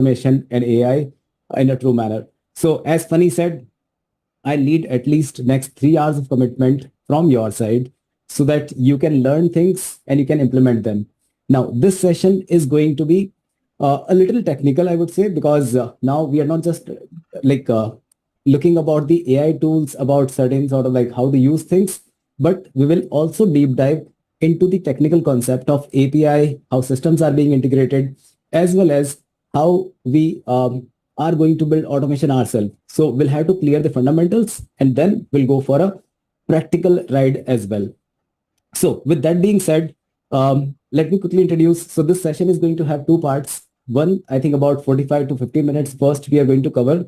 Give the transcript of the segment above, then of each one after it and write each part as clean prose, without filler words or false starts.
automation and AI in a true manner. So as Funny said, I need at least next 3 hours of commitment from your side so that you can learn things and you can implement them. Now, this session is going to be a little technical, I would say, because now we are not just like looking about the AI tools, about certain sort of like how to use things, but we will also deep dive into the technical concept of API, how systems are being integrated, as well as how we are going to build automation ourselves. So we'll have to clear the fundamentals and then we'll go for a practical ride as well. So with that being said, let me quickly introduce. So this session is going to have two parts. One, I think about 45 to 50 minutes. First, we are going to cover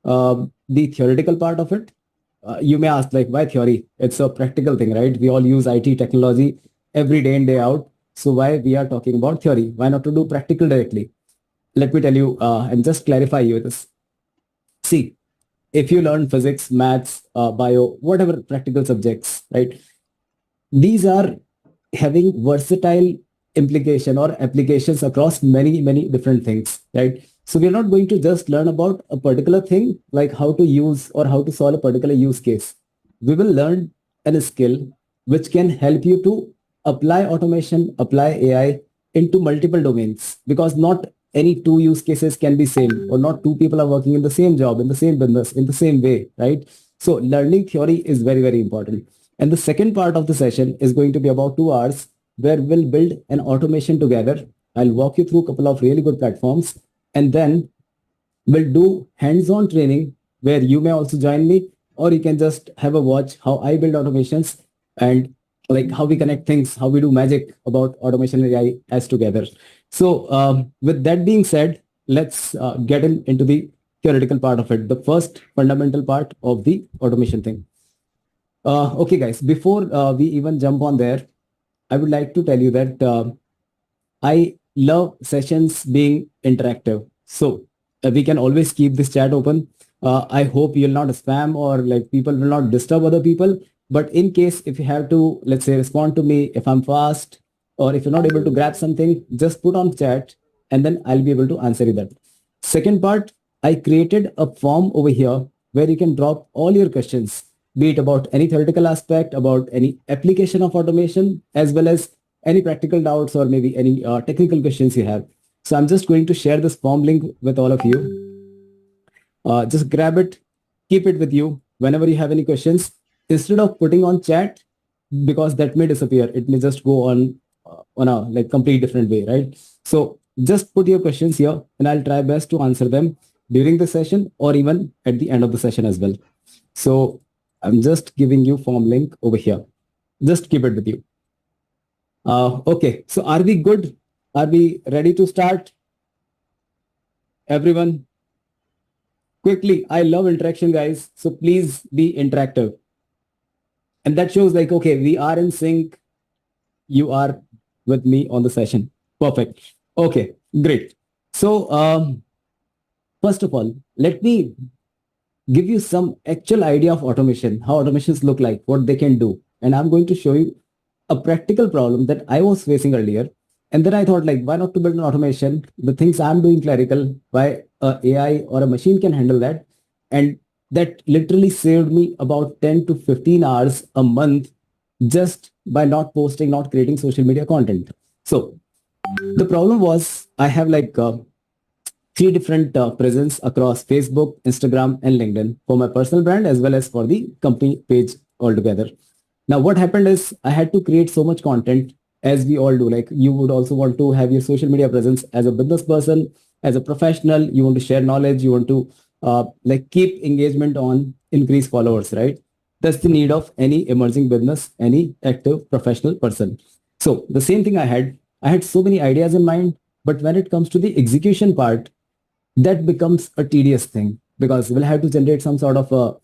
the theoretical part of it. You may ask, like, why theory? It's a practical thing, right? We all use IT technology every day in, day out. So why we are talking about theory? Why not to do practical directly? Let me tell you and just clarify you this. See, if you learn physics, maths, bio, whatever practical subjects, right? These are having versatile implication or applications across many different things, right? So we're not going to just learn about a particular thing, like how to use or how to solve a particular use case. We will learn a skill which can help you to apply automation, apply AI into multiple domains, because not any two use cases can be same, or not two people are working in the same job, in the same business, in the same way, right? So learning theory is very important. And the second part of the session is going to be about 2 hours where we'll build an automation together. I'll walk you through a couple of really good platforms, and then we'll do hands-on training where you may also join me, or you can just have a watch how I build automations and like how we connect things, how we do magic about automation and AI as together. So with that being said, let's get into the theoretical part of it, the first fundamental part of the automation thing. Okay, guys, before we even jump on there, I would like to tell you that I love sessions being interactive. So we can always keep this chat open. I hope you'll not spam or like people will not disturb other people. But in case if you have to, let's say, respond to me, if I'm fast or if you're not able to grab something, just put on chat and then I'll be able to answer you that. Second part, I created a form over here where you can drop all your questions, be it about any theoretical aspect, about any application of automation, as well as any practical doubts or maybe any technical questions you have. So I'm just going to share this form link with all of you. Just grab it, keep it with you whenever you have any questions. Instead of putting on chat, because that may disappear, it may just go on a like complete different way, right? So just put your questions here and I'll try best to answer them during the session or even at the end of the session as well. So I'm just giving you form link over here. Just keep it with you. Okay, so are we good? Are we ready to start? Everyone, quickly. I love interaction, guys. So please be interactive. And that shows like, okay, we are in sync. You are with me on the session. Perfect. Okay, great. So first of all, let me give you some actual idea of automation, how automations look like, what they can do. And I'm going to show you a practical problem that I was facing earlier. And then I thought like, why not to build an automation? The things I'm doing clerical, why AI or a machine can handle that. And that literally saved me about 10 to 15 hours a month just by not posting, not creating social media content. So the problem was I have like three different presence across Facebook, Instagram, and LinkedIn for my personal brand as well as for the company page altogether. Now, what happened is I had to create so much content as we all do. Like you would also want to have your social media presence as a business person, as a professional. You want to share knowledge. You want to like keep engagement on, increase followers, right? That's the need of any emerging business, any active professional person. So the same thing I had so many ideas in mind, but when it comes to the execution part, that becomes a tedious thing because we'll have to generate some sort of a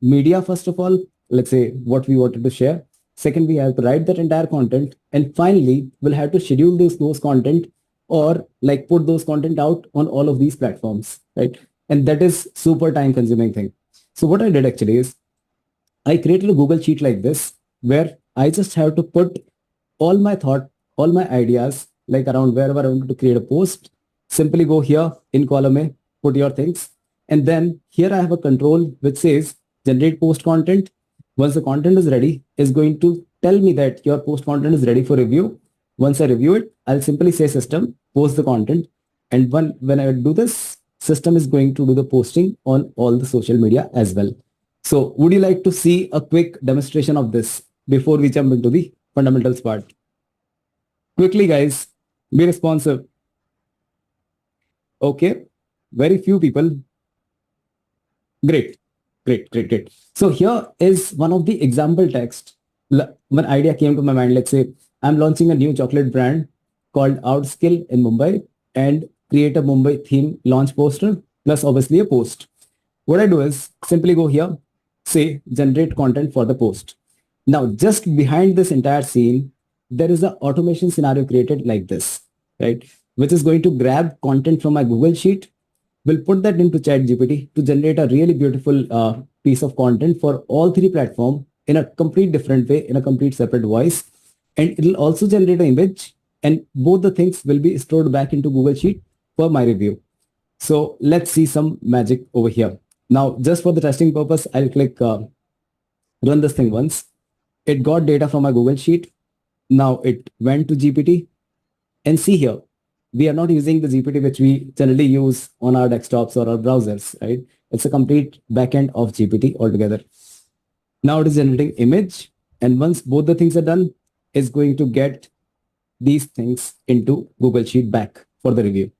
media, first of all, let's say what we wanted to share. Second, we have to write that entire content. And finally, we'll have to schedule those content or like put those content out on all of these platforms, right? And that is super time consuming thing. So what I did actually is I created a Google sheet like this, where I just have to put all my thought, all my ideas, like around wherever I want to create a post. Simply go here in column A, put your things. And then here I have a control which says generate post content. Once the content is ready, is going to tell me that your post content is ready for review. Once I review it, I'll simply say system, post the content. And when I do this, system is going to do the posting on all the social media as well. So would you like to see a quick demonstration of this before we jump into the fundamentals part? Quickly, guys, be responsive. Okay, very few people. Great, great. So here is one of the example text. One idea came to my mind. Let's say I'm launching a new chocolate brand called Outskill in Mumbai and create a Mumbai theme launch poster plus obviously a post. What I do is simply go here, say generate content for the post. Now, just behind this entire scene, there is an automation scenario created like this, right? Which is going to grab content from my Google Sheet. We'll put that into ChatGPT to generate a really beautiful piece of content for all three platforms in a complete different way, in a complete separate voice. And it'll also generate an image, and both the things will be stored back into Google Sheet for my review. So let's see some magic over here. Now, just for the testing purpose, I'll click run this thing once. It got data from my Google Sheet. Now it went to GPT, and see here, we are not using the GPT which we generally use on our desktops or our browsers, right? It's a complete backend of GPT altogether. Now it is generating image, and once both the things are done, it's going to get these things into Google Sheet back for the review.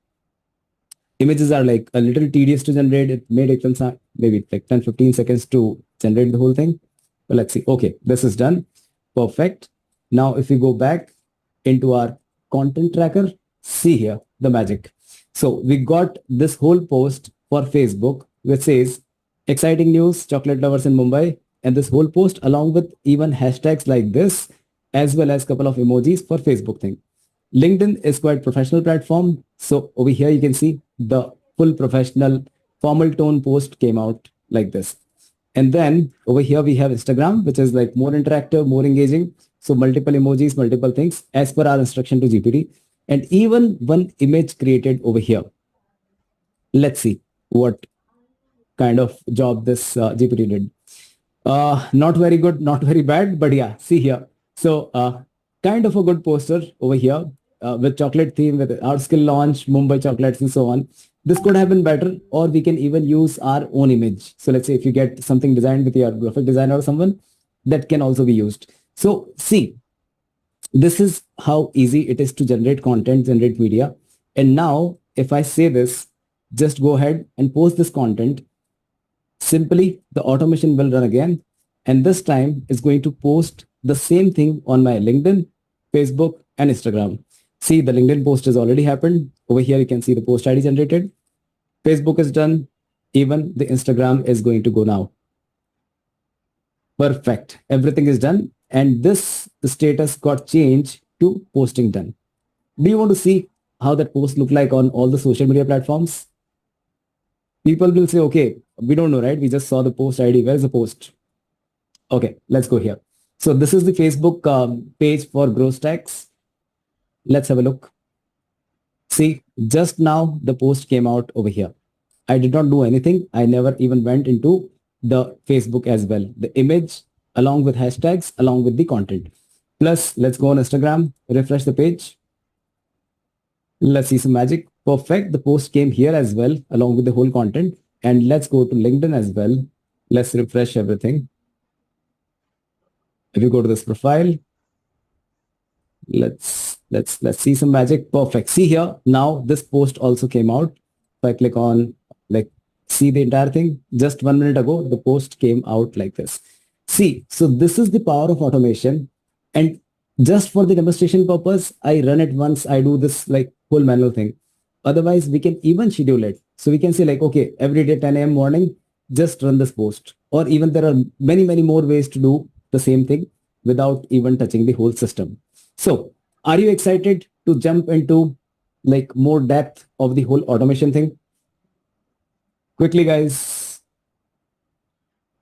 Images are like a little tedious to generate. It may take them maybe like 10-15 seconds to generate the whole thing. But let's see. Okay, this is done. Perfect. Now, if we go back into our content tracker, see here the magic. So we got this whole post for Facebook which says exciting news, chocolate lovers in Mumbai, and this whole post along with even hashtags like this, as well as a couple of emojis for Facebook thing. LinkedIn is quite professional platform. So over here you can see the full professional formal tone post came out like this. And then over here we have Instagram, which is like more interactive, more engaging. So multiple emojis, multiple things as per our instruction to GPT. And even one image created over here. Let's see what kind of job this GPT did. Not very good, not very bad, but yeah, see here. So kind of a good poster over here with chocolate theme, with our skill launch, Mumbai chocolates and so on. This could have been better, or we can even use our own image. So let's say if you get something designed with your graphic designer or someone, that can also be used. So see, this is how easy it is to generate content, generate media. And now if I say this, just go ahead and post this content. Simply the automation will run again. And this time it's going to post the same thing on my LinkedIn, Facebook, and Instagram. See, the LinkedIn post has already happened. Over here, you can see the post ID generated. Facebook is done. Even the Instagram is going to go now. Perfect. Everything is done. And this the status got changed to posting done. Do you want to see how that post look like on all the social media platforms? People will say, okay, we don't know, right? We just saw the post ID. Where's the post? Okay, let's go here. So this is the Facebook page for growth stacks. Let's have a look. See, just now the post came out over here. I did not do anything. I never even went into the Facebook as well. The image along with hashtags, along with the content. Plus, let's go on Instagram, refresh the page. Let's see some magic. Perfect. The post came here as well, along with the whole content. And let's go to LinkedIn as well. Let's refresh everything. If you go to this profile, let's see some magic. Perfect. See here, now this post also came out. If I click on see the entire thing, just 1 minute ago, the post came out like this. See, so this is the power of automation. And just for the demonstration purpose, I run it once. I do this whole manual thing. Otherwise, we can even schedule it. So we can say okay, every day 10 a.m. morning, just run this post. Or even there are many more ways to do the same thing without even touching the whole system. So are you excited to jump into more depth of the whole automation thing? Quickly, guys.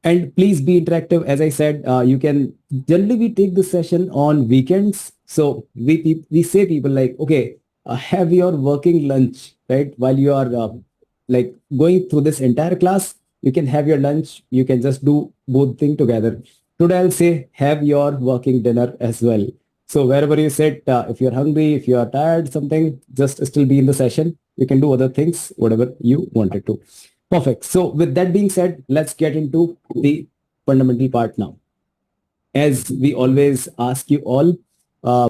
And please be interactive. As I said, you can generally we take this session on weekends. So we say people okay, have your working lunch, right? While you are like going through this entire class, you can have your lunch. You can just do both things together. Today, I'll say have your working dinner as well. So wherever you sit, if you're hungry, if you are tired, something, just still be in the session. You can do other things, whatever you wanted to. Perfect. So with that being said, let's get into the fundamental part now. As we always ask you all,